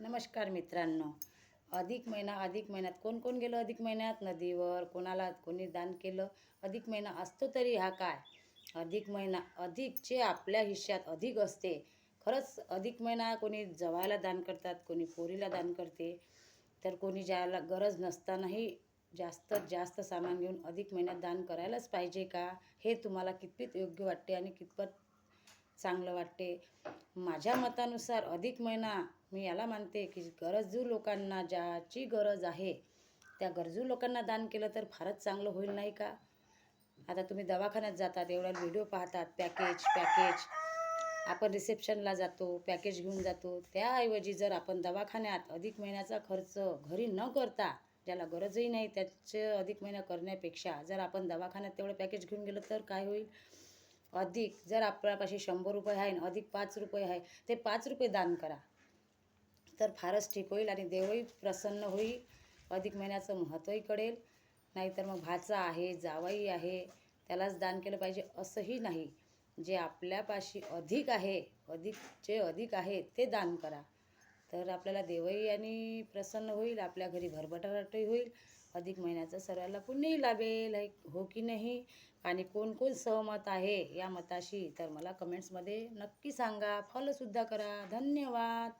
नमस्कार मित्रांनो. अधिक महिन्यात कोण कोण गेलं अधिक महिन्यात नदीवर, कोणी दान केलं. अधिक महिना असतो तरी हा काय अधिक महिना, अधिकचे आपल्या हिश्श्यात अधिक असते. खरंच अधिक महिना कोणी जवायला दान करतात, कोणी पोरीला दान करते, तर कोणी ज्याला गरज नसतानाही जास्तीत जास्त सामान घेऊन अधिक महिन्यात दान करायलाच पाहिजे का? हे तुम्हाला कितपत योग्य वाटते आणि कितपत चांगलं वाटते? माझ्या मतानुसार अधिक महिना मी याला मानते की गरजू लोकांना, ज्याची गरज आहे त्या गरजू लोकांना दान केलं तर फारच चांगलं होईल, नाही का? आता तुम्ही दवाखान्यात जातात, एवढा व्हिडिओ पाहतात, पॅकेज आपण रिसेप्शनला जातो, पॅकेज घेऊन जातो. त्याऐवजी जर आपण दवाखान्यात अधिक महिन्याचा खर्च घरी न करता, ज्याला गरजही नाही त्याचे अधिक महिना करण्यापेक्षा जर आपण दवाखान्यात तेवढं पॅकेज घेऊन गेलं तर काय होईल? अधिक जर आपल्यापाशी 100 रुपये आहे आणि अधिक 5 रुपये आहे, ते 5 रुपये दान करा, तर फारच ठीक होईल आणि देवही प्रसन्न होईल. अधिक महिन्याचं महत्त्वही कळेल. नाहीतर मग भाचा आहे, जावई आहे, त्यालाच दान केलं पाहिजे असंही नाही. जे आपल्यापाशी अधिक आहे ते दान करा, तर आपल्याला देवही आणि प्रसन्न होईल, आपल्या घरी भरभराटही होईल. अधिक महिन्याचं सर्वांना पुण्यही लाभेल, हो की नाही? आणि कोण कोण सहमत आहे या मताशी तर मला कमेंट्समध्ये नक्की सांगा. फॉलोसुद्धा करा. धन्यवाद.